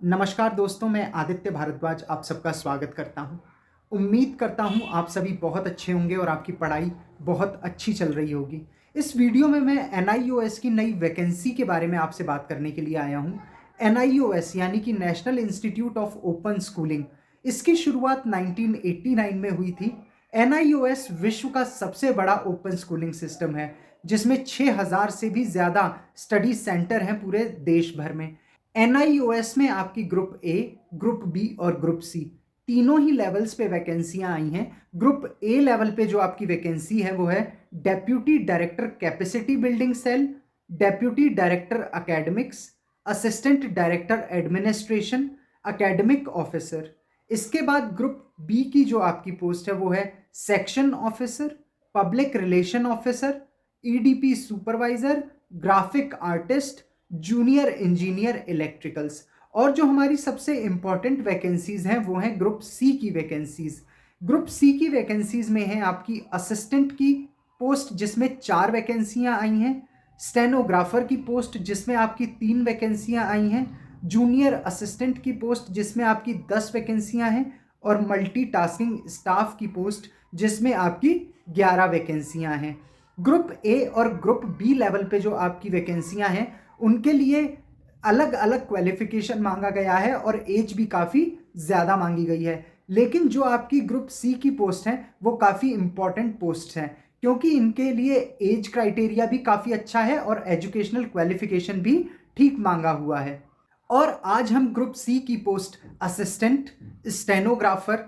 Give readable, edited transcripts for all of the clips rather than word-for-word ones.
नमस्कार दोस्तों, मैं आदित्य भारद्वाज आप सबका स्वागत करता हूं। उम्मीद करता हूं आप सभी बहुत अच्छे होंगे और आपकी पढ़ाई बहुत अच्छी चल रही होगी। इस वीडियो में मैं एनआईओएस की नई वैकेंसी के बारे में आपसे बात करने के लिए आया हूं। एनआईओएस यानी कि national institute of open schooling, इसकी शुरुआत 1989 में हुई थी। एनआईओएस विश्व का सबसे बड़ा ओपन स्कूलिंग सिस्टम है, जिसमें 6000 से भी ज़्यादा स्टडी सेंटर हैं पूरे देश भर में। एनआईओएस में आपकी ग्रुप ए, ग्रुप बी और ग्रुप सी तीनों ही लेवल्स पे वैकेंसियां आई हैं। ग्रुप ए लेवल पे जो आपकी वैकेंसी है वो है deputy director capacity building cell, deputy director academics, assistant director administration, academic officer. इसके बाद ग्रुप बी की जो आपकी पोस्ट है वो है section officer, public relation officer, EDP supervisor, graphic artist, junior engineer electricals. और जो हमारी सबसे इंपॉर्टेंट वैकेंसीज हैं वो हैं ग्रुप सी की वैकेंसीज। ग्रुप सी की वैकेंसीज में है आपकी असिस्टेंट की पोस्ट जिसमें 4 वैकेंसियां आई हैं, स्टेनोग्राफर की पोस्ट जिसमें आपकी 3 वैकेंसियां आई हैं, जूनियर असिस्टेंट की पोस्ट जिसमें आपकी 10 वैकेंसियां हैं और मल्टीटास्किंग स्टाफ की पोस्ट जिसमें आपकी 11 वैकेंसियां हैं। ग्रुप ए और ग्रुप बी लेवल पे जो आपकी वैकेंसियां हैं उनके लिए अलग अलग क्वालिफिकेशन मांगा गया है और एज भी काफ़ी ज़्यादा मांगी गई है। लेकिन जो आपकी ग्रुप सी की पोस्ट हैं वो काफ़ी इंपॉर्टेंट पोस्ट हैं, क्योंकि इनके लिए एज क्राइटेरिया भी काफ़ी अच्छा है और एजुकेशनल क्वालिफिकेशन भी ठीक मांगा हुआ है। और आज हम ग्रुप सी की post assistant, stenographer,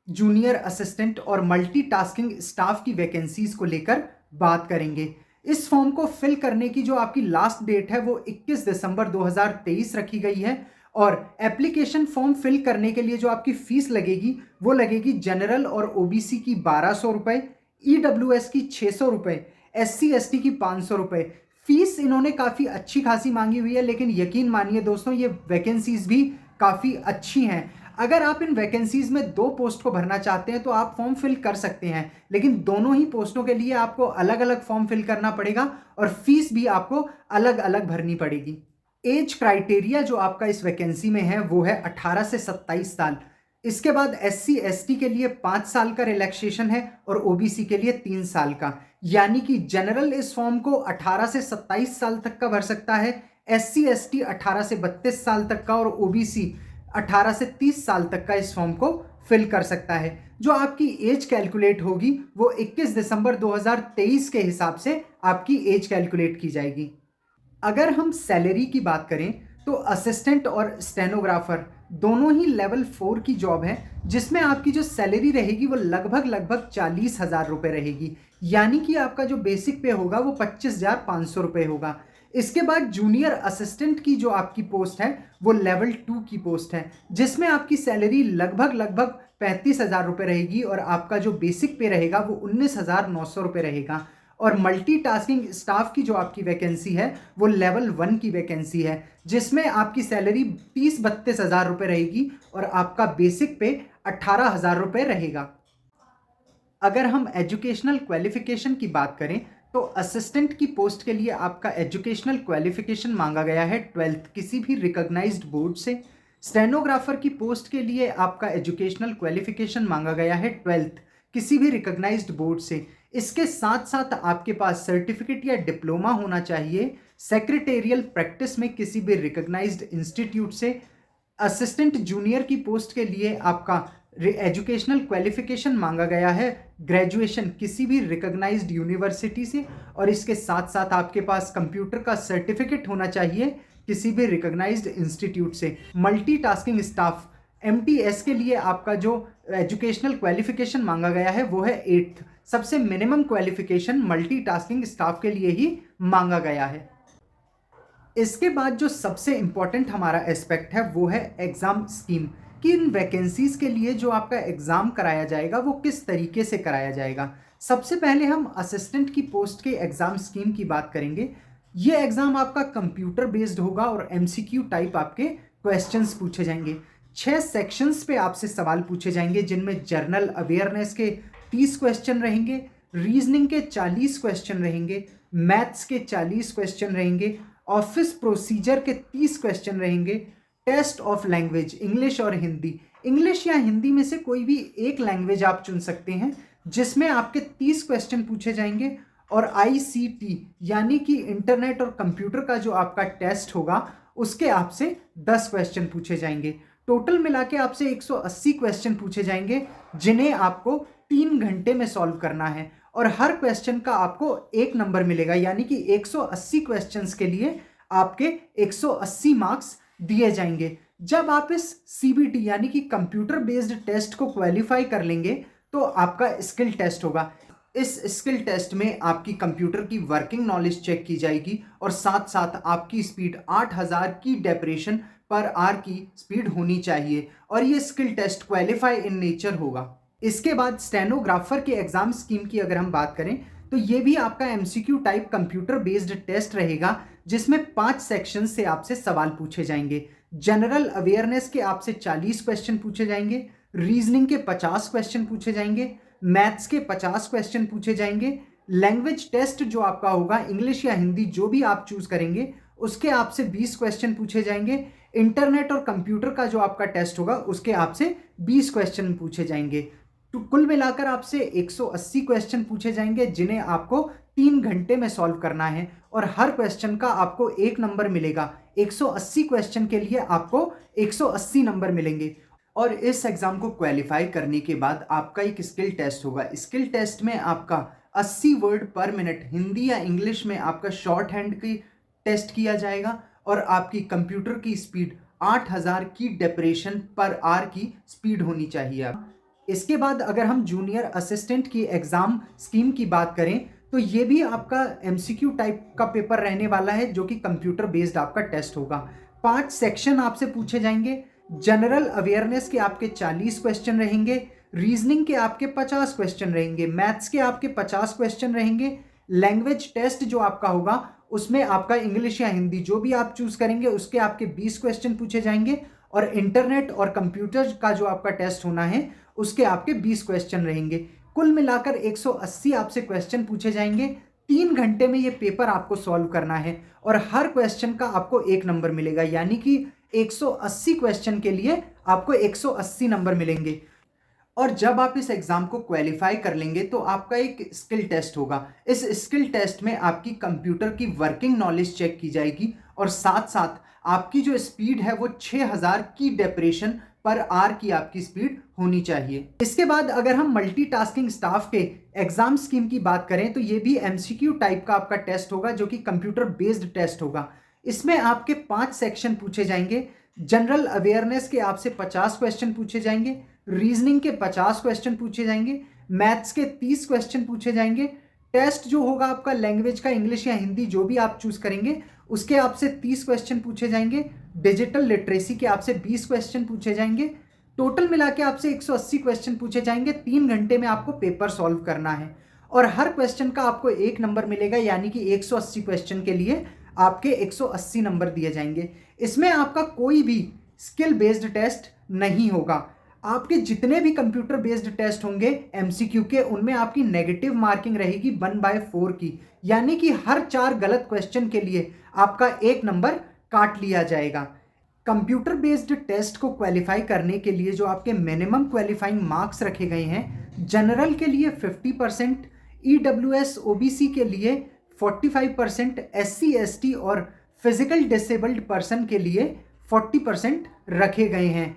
junior assistant और मल्टीटास्किंग स्टाफ की वैकेंसीज को लेकर बात करेंगे। इस फॉर्म को फिल करने की जो आपकी लास्ट डेट है वो 21 दिसंबर 2023 रखी गई है। और एप्लीकेशन फॉर्म फिल करने के लिए जो आपकी फीस लगेगी वो लगेगी जनरल और ओबीसी की 1200 रुपये, ईडब्ल्यूएस की 600 रुपये, एससी एसटी की 500 रुपये। फीस इन्होंने काफ़ी अच्छी खासी मांगी हुई है, लेकिन यकीन मानिए दोस्तों ये वैकेंसीज भी काफ़ी अच्छी हैं। अगर आप इन वैकेंसीज में 2 पोस्ट को भरना चाहते हैं तो आप फॉर्म फिल कर सकते हैं, लेकिन दोनों ही पोस्टों के लिए आपको अलग अलग फॉर्म फिल करना पड़ेगा और फीस भी आपको अलग अलग भरनी पड़ेगी। एज क्राइटेरिया जो आपका इस वैकेंसी में है वो है 18 से 27 साल। इसके बाद एससी एसटी के लिए 5 साल का रिलैक्सेशन है और ओबीसी के लिए 3 साल का। यानी कि जनरल इस फॉर्म को 18 से 27 साल तक का भर सकता है, एससी एसटी 18 से 32 साल तक का और ओबीसी 18 से 30 साल तक का इस फॉर्म को फिल कर सकता है। जो आपकी एज कैलकुलेट होगी वो 21 दिसंबर 2023 के हिसाब से आपकी एज कैलकुलेट की जाएगी। अगर हम सैलरी की बात करें तो असिस्टेंट और स्टेनोग्राफर दोनों ही लेवल 4 की जॉब है, जिसमें आपकी जो सैलरी रहेगी वो लगभग 40,000 रुपये रहेगी। यानी कि आपका जो बेसिक पे होगा वो 25,500 रुपये होगा। इसके बाद जूनियर असिस्टेंट की जो आपकी पोस्ट है वो लेवल 2 की पोस्ट है, जिसमें आपकी सैलरी लगभग 35,000 रुपये रहेगी और आपका जो बेसिक पे रहेगा वो 19,900 रुपये रहेगा। और मल्टीटास्किंग स्टाफ की जो आपकी वैकेंसी है वो लेवल 1 की वैकेंसी है, जिसमें आपकी सैलरी 30-32 हज़ार रुपये रहेगी और आपका बेसिक पे 18,000 रुपये रहेगा। अगर हम एजुकेशनल क्वालिफिकेशन की बात करें तो असिस्टेंट की पोस्ट के लिए आपका एजुकेशनल क्वालिफिकेशन मांगा गया है 12th किसी भी रिकॉग्नाइज्ड बोर्ड से। स्टेनोग्राफर की पोस्ट के लिए आपका एजुकेशनल क्वालिफिकेशन मांगा गया है 12th किसी भी रिकॉग्नाइज्ड बोर्ड से। इसके साथ साथ आपके पास सर्टिफिकेट या डिप्लोमा होना चाहिए सेक्रेटेरियल प्रैक्टिस में किसी भी रिकॉग्नाइज्ड इंस्टीट्यूट से। असिस्टेंट जूनियर की पोस्ट के लिए आपका एजुकेशनल क्वालिफिकेशन मांगा गया है ग्रेजुएशन किसी भी रिकॉग्नाइज्ड यूनिवर्सिटी से, और इसके साथ साथ आपके पास कंप्यूटर का सर्टिफिकेट होना चाहिए किसी भी रिकॉग्नाइज्ड इंस्टीट्यूट से। मल्टीटास्किंग स्टाफ एमटीएस के लिए आपका जो एजुकेशनल क्वालिफिकेशन मांगा गया है वो है 8th। सबसे मिनिमम क्वालिफिकेशन मल्टीटास्किंग स्टाफ के लिए ही मांगा गया है। इसके बाद जो सबसे इंपॉर्टेंट हमारा एस्पेक्ट है वो है एग्ज़ाम स्कीम, कि इन वैकेंसीज़ के लिए जो आपका एग्ज़ाम कराया जाएगा वो किस तरीके से कराया जाएगा। सबसे पहले हम असिस्टेंट की पोस्ट के एग्ज़ाम स्कीम की बात करेंगे। ये एग्ज़ाम आपका कंप्यूटर बेस्ड होगा और एमसीक्यू टाइप आपके क्वेश्चंस पूछे जाएंगे। 6 सेक्शंस पे आपसे सवाल पूछे जाएंगे, जिनमें जनरल अवेयरनेस के 30 क्वेश्चन रहेंगे, रीजनिंग के 40 क्वेश्चन रहेंगे, मैथ्स के 40 क्वेश्चन रहेंगे, ऑफिस प्रोसीजर के 30 क्वेश्चन रहेंगे, टेस्ट ऑफ लैंग्वेज, इंग्लिश और हिंदी। इंग्लिश या हिंदी में से कोई भी एक लैंग्वेज आप चुन सकते हैं, जिसमें आपके 30 क्वेश्चन पूछे जाएंगे। और ICT यानी कि इंटरनेट और कंप्यूटर का जो आपका टेस्ट होगा, उसके आपसे 10 क्वेश्चन पूछे जाएंगे। टोटल मिला के आपसे 180 क्वेश्चन पूछे जाएंगे, जिन्हें आपको 3 घंटे में सॉल्व करना है। और हर क्वेश्चन का आपको 1 नंबर मिलेगा, यानी कि 180 क्वेश्चंस के लिए आपके 180 मार्क्स दिए जाएंगे। जब आप इस CBT यानी कि कंप्यूटर बेस्ड टेस्ट को क्वालिफाई कर लेंगे, तो आपका स्किल टेस्ट होगा। इस स्किल टेस्ट में आपकी कंप्यूटर की वर्किंग नॉलेज चेक की जाएगी और साथ साथ आपकी स्पीड 8000 की डेपरेशन पर आवर की स्पीड होनी चाहिए, और ये skill test qualify in nature होगा। इसके बाद स्टेनोग्राफर के एग्जाम स्कीम की अगर हम बात करें, तो ये भी आपका MCQ type computer based test रहेगा, जिसमें 5 सेक्शन से आपसे सवाल पूछे जाएंगे। जनरल अवेयरनेस के आपसे 40 क्वेश्चन पूछे जाएंगे, रीजनिंग के 50 क्वेश्चन पूछे जाएंगे, मैथ्स के 50 क्वेश्चन पूछे जाएंगे। लैंग्वेज टेस्ट जो आपका होगा, इंग्लिश या हिंदी जो भी आप चूज करेंगे, उसके आपसे 20 क्वेश्चन पूछे जाएंगे। इंटरनेट और कंप्यूटर का जो आपका टेस्ट होगा, उसके आपसे 20 क्वेश्चन पूछे जाएंगे। तो कुल मिलाकर आपसे 180 क्वेश्चन पूछे जाएंगे, जिन्हें आपको 3 घंटे में सॉल्व करना है, और हर क्वेश्चन का आपको 1 नंबर मिलेगा। 180 क्वेश्चन के लिए आपको 180 नंबर मिलेंगे। और इस एग्जाम को क्वालिफाई करने के बाद आपका एक स्किल टेस्ट होगा। स्किल टेस्ट में आपका 80 वर्ड पर मिनट हिंदी या इंग्लिश में आपका शॉर्ट हैंड की टेस्ट किया जाएगा, और आपकी कंप्यूटर की स्पीड 8000 की डेपरेशन पर आवर की स्पीड होनी चाहिए। इसके बाद अगर हम जूनियर असिस्टेंट की एग्जाम स्कीम की बात करें, तो ये भी आपका MCQ टाइप का पेपर रहने वाला है, जो कि कंप्यूटर बेस्ड आपका टेस्ट होगा। 5 सेक्शन आपसे पूछे जाएंगे। जनरल अवेयरनेस के आपके 40 क्वेश्चन रहेंगे, रीजनिंग के आपके 50 क्वेश्चन रहेंगे, मैथ्स के आपके 50 क्वेश्चन रहेंगे। लैंग्वेज टेस्ट जो आपका होगा, उसमें आपका इंग्लिश या हिंदी जो भी आप चूज करेंगे, उसके आपके 20 क्वेश्चन पूछे जाएंगे। और इंटरनेट और कंप्यूटर का जो आपका टेस्ट होना है, उसके आपके 20 क्वेश्चन रहेंगे। कुल मिलाकर 180 आपसे क्वेश्चन पूछे जाएंगे। 3 घंटे में ये पेपर आपको सॉल्व करना है, और हर क्वेश्चन का आपको 1 नंबर मिलेगा, यानी कि 180 क्वेश्चन के लिए आपको 180 नंबर मिलेंगे। और जब आप इस एग्जाम को क्वालिफाई कर लेंगे, तो आपका एक स्किल टेस्ट होगा। इस स्किल टेस्ट में आपकी कंप्यूटर की वर्किंग नॉलेज चेक की जाएगी, और साथ साथ आपकी जो स्पीड है वो 6000 की डेपरेशन पर आवर की आपकी स्पीड होनी चाहिए। इसके बाद अगर हम मल्टीटास्किंग स्टाफ के एग्जाम स्कीम की बात करें, तो ये भी MCQ टाइप का आपका टेस्ट होगा, जो कि कंप्यूटर बेस्ड टेस्ट होगा। इसमें आपके 5 सेक्शन पूछे जाएंगे। जनरल अवेयरनेस के आपसे 50 क्वेश्चन पूछे जाएंगे, रीजनिंग के 50 क्वेश्चन पूछे जाएंगे, मैथ्स के 30 क्वेश्चन पूछे जाएंगे। टेस्ट जो होगा आपका लैंग्वेज का, इंग्लिश या हिंदी जो भी आप चूज करेंगे, उसके आपसे 30 क्वेश्चन पूछे जाएंगे। डिजिटल लिटरेसी के आपसे 20 क्वेश्चन पूछे जाएंगे। टोटल मिला के आपसे 180 क्वेश्चन पूछे जाएंगे। 3 घंटे में आपको पेपर सॉल्व करना है, और हर क्वेश्चन का आपको 1 नंबर मिलेगा, यानी कि 180 क्वेश्चन के लिए आपके 180 नंबर दिए जाएंगे। इसमें आपका कोई भी स्किल बेस्ड टेस्ट नहीं होगा। आपके जितने भी कंप्यूटर बेस्ड टेस्ट होंगे MCQ के, उनमें आपकी नेगेटिव मार्किंग रहेगी 1/4 की, यानी कि हर 4 गलत क्वेश्चन के लिए आपका 1 नंबर काट लिया जाएगा। कंप्यूटर बेस्ड टेस्ट को क्वालिफाई करने के लिए जो आपके मिनिमम क्वालिफाइंग मार्क्स रखे गए हैं, जनरल के लिए 50%, EWS OBC के लिए 45%, SC ST और फिजिकल डिसेबल्ड पर्सन के लिए 40% रखे गए हैं।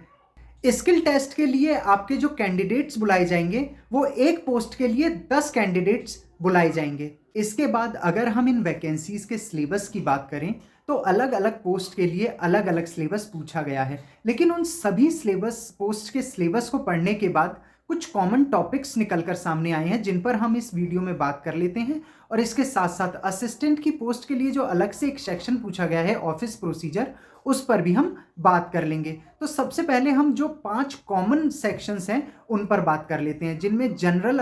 स्किल टेस्ट के लिए आपके जो कैंडिडेट्स बुलाए जाएंगे, वो एक पोस्ट के लिए 10 कैंडिडेट्स बुलाए जाएंगे। इसके बाद अगर हम इन वैकेंसीज के सिलेबस की बात करें, तो अलग अलग पोस्ट के लिए अलग अलग सिलेबस पूछा गया है, लेकिन उन सभी सिलेबस पोस्ट के सिलेबस को पढ़ने के बाद कुछ कॉमन टॉपिक्स निकलकर सामने आए हैं, जिन पर हम इस वीडियो में बात कर लेते हैं। और इसके साथ साथ असिस्टेंट की पोस्ट के लिए जो अलग से एक सेक्शन पूछा गया है, ऑफिस प्रोसीजर, उस पर भी हम बात कर लेंगे। तो सबसे पहले हम जो 5 कॉमन सेक्शंस हैं, उन पर बात कर लेते हैं, जिनमें जनरल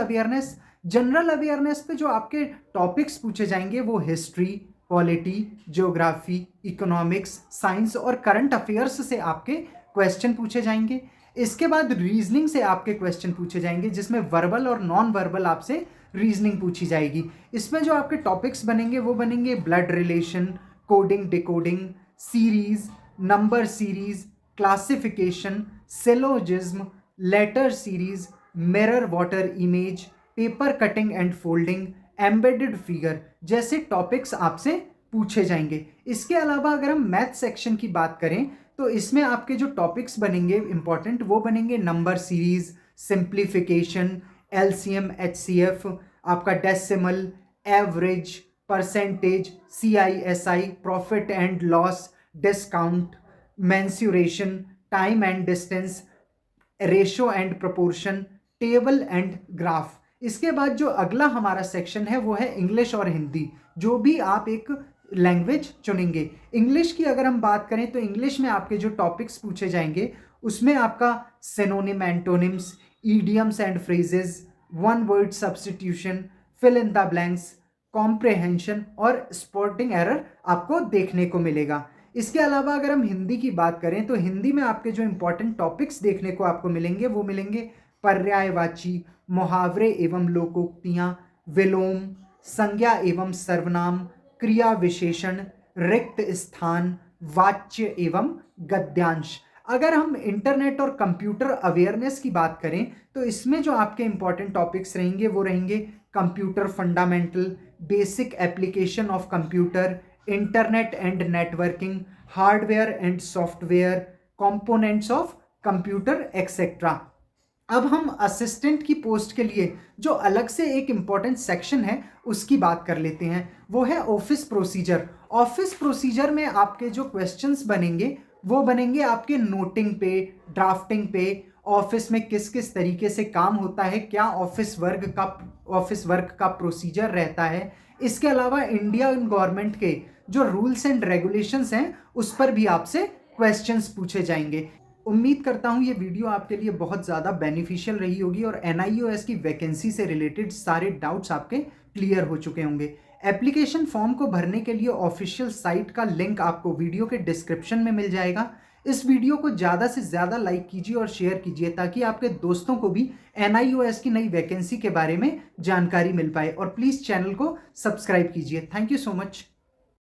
अवेयरनेस पे जो आपके टॉपिक्स पूछे जाएंगे, वो history, polity, geography, economics, science और करंट अफेयर्स से आपके क्वेश्चन पूछे जाएंगे। इसके बाद रीजनिंग से आपके क्वेश्चन पूछे जाएंगे, जिसमें वर्बल और नॉन वर्बल आपसे रीजनिंग पूछी जाएगी। इसमें जो आपके टॉपिक्स बनेंगे, वो बनेंगे blood relation, coding decoding, series, number series, classification, syllogism, letter series, mirror water image, paper cutting and folding, embedded figure जैसे टॉपिक्स आपसे पूछे जाएंगे। इसके अलावा अगर हम मैथ सेक्शन की बात करें तो इसमें आपके जो टॉपिक्स बनेंगे इंपॉर्टेंट वो बनेंगे number series, simplification, LCM, HCF, आपका decimal, average, percentage, CI SI, profit and loss, discount, mensuration, time and distance, ratio and proportion, table and graph. इसके बाद जो अगला हमारा सेक्शन है वो है इंग्लिश और हिंदी, जो भी आप एक लैंग्वेज चुनेंगे। इंग्लिश की अगर हम बात करें तो इंग्लिश में आपके जो टॉपिक्स पूछे जाएंगे उसमें आपका synonym, antonyms, idioms and phrases, one word substitution, fill in the blanks, comprehension और स्पॉटिंग एरर आपको देखने को मिलेगा। इसके अलावा अगर हम हिंदी की बात करें तो हिंदी में आपके जो इंपॉर्टेंट टॉपिक्स देखने को आपको मिलेंगे वो मिलेंगे पर्यायवाची, मुहावरे एवं लोकोक्तियां, विलोम, संज्ञा एवं सर्वनाम, क्रिया विशेषण, रिक्त स्थान, वाच्य एवं गद्यांश। अगर हम इंटरनेट और कंप्यूटर अवेयरनेस की बात करें तो इसमें जो आपके इंपॉर्टेंट टॉपिक्स रहेंगे वो रहेंगे computer fundamental, basic application of computer, internet and networking, hardware and software, components of computer etcetera. अब हम असिस्टेंट की पोस्ट के लिए जो अलग से एक इंपॉर्टेंट सेक्शन है उसकी बात कर लेते हैं, वो है ऑफिस प्रोसीजर। ऑफिस प्रोसीजर में आपके जो क्वेश्चंस बनेंगे वो बनेंगे आपके नोटिंग पे, ड्राफ्टिंग पे, ऑफिस में किस किस तरीके से काम होता है, क्या ऑफिस वर्क का प्रोसीजर रहता है। इसके अलावा इंडियन गवर्नमेंट के जो रूल्स एंड रेगुलेशंस हैं उस पर भी आपसे क्वेश्चंस पूछे जाएंगे। उम्मीद करता हूँ ये वीडियो आपके लिए बहुत ज़्यादा बेनिफिशियल रही होगी और NIOS की वैकेंसी से रिलेटेड सारे डाउट्स आपके क्लियर हो चुके होंगे। एप्लीकेशन फॉर्म को भरने के लिए ऑफिशियल साइट का लिंक आपको वीडियो के डिस्क्रिप्शन में मिल जाएगा। इस वीडियो को ज़्यादा से ज़्यादा लाइक कीजिए और शेयर कीजिए ताकि आपके दोस्तों को भी NIOS की नई वैकेंसी के बारे में जानकारी मिल पाए, और प्लीज़ चैनल को सब्सक्राइब कीजिए। Thank you so much.